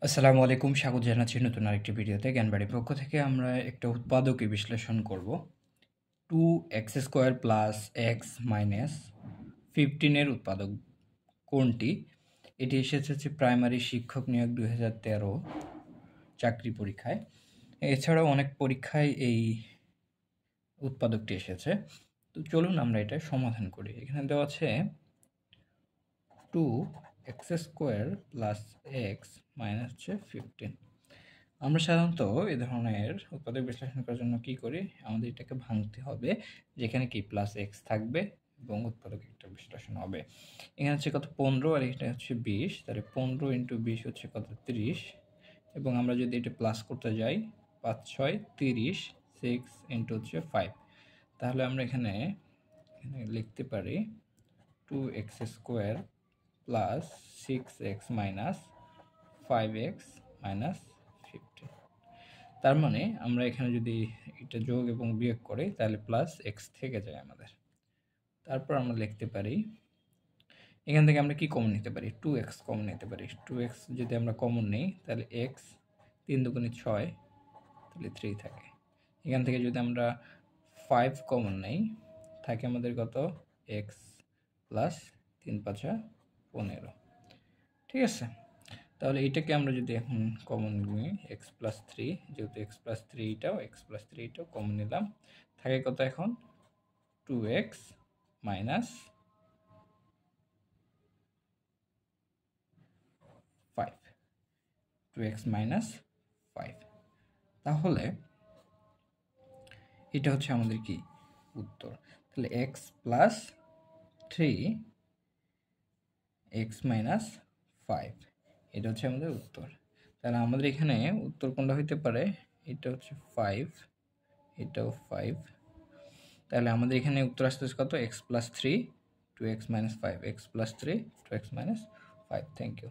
আসসালামু আলাইকুম, স্বাগত জানাচ্ছি নতুন আরেকটি ভিডিওতে। জ্ঞানবাড়ির পক্ষ থেকে আমরা একটা উৎপাদকে বিশ্লেষণ করব। 2x² প্লাস এক্স মাইনাস 15 এর উৎপাদক কোনটি? এটি এসেছে হচ্ছে প্রাইমারি শিক্ষক নিয়োগ 2013 চাকরি পরীক্ষায়। এছাড়াও অনেক পরীক্ষায় এই উৎপাদকটি এসেছে। তো চলুন আমরা এটা সমাধান করি। এখানে দেওয়া আছে 2x² প্লাস এক্স মাইনাস হচ্ছে 15। আমরা সাধারণত এ ধরনের উৎপাদক বিশ্লেষণ করার জন্য কি করি, আমাদের এটাকে ভাঙতে হবে, যেখানে কি প্লাস এক্স থাকবে এবং উৎপাদক একটা বিশ্লেষণ হবে। এখানে হচ্ছে কত 15 আর এটা হচ্ছে 20, তাহলে 15 ইন্টু 20 হচ্ছে কত 30, এবং আমরা যদি এটা প্লাস করতে যাই 5 6 30, 6 ইন্টু হচ্ছে 5, তাহলে আমরা এখানে লিখতে পারি 2x² plus 6x minus 5x minus 15। তার মানে আমরা এখানে যদি এটা যোগ এবং বিয়োগ করি তাহলে প্লাস এক্স থেকে যায় আমাদের। তারপর আমরা লিখতে পারি, এখান থেকে আমরা কি কমন নিতে পারি, 2x কমন নিতে পারি। 2x যদি আমরা কমন নিই তাহলে এক্স 3 দুগুণে 6, তাহলে 3 থাকে। এখান থেকে যদি আমরা 5 কমন নেই, থাকে আমাদের কত এক্স প্লাস 3 5 15। ঠিক আছে, তাহলে এইটাকে আমরা যদি এখন কমন নিই এক্স প্লাস 3, যেহেতু এক্স প্লাস 3টাও কমন নিলাম, থাকে কত এখন 2x মাইনাস 5, 2x মাইনাস 5। তাহলে এটা হচ্ছে আমাদের কি উত্তর। তাহলে এক্স প্লাস 3 এক্স মাইনাস 5, এটা হচ্ছে আমাদের উত্তর। তাহলে আমাদের এখানে উত্তর কোনটা হইতে পারে, এটা হচ্ছে 5, এটাও 5। তাহলে আমাদের এখানে উত্তর আসতেছে কত, x plus 3 2x minus 5, x plus 3 2x minus 5। Thank you.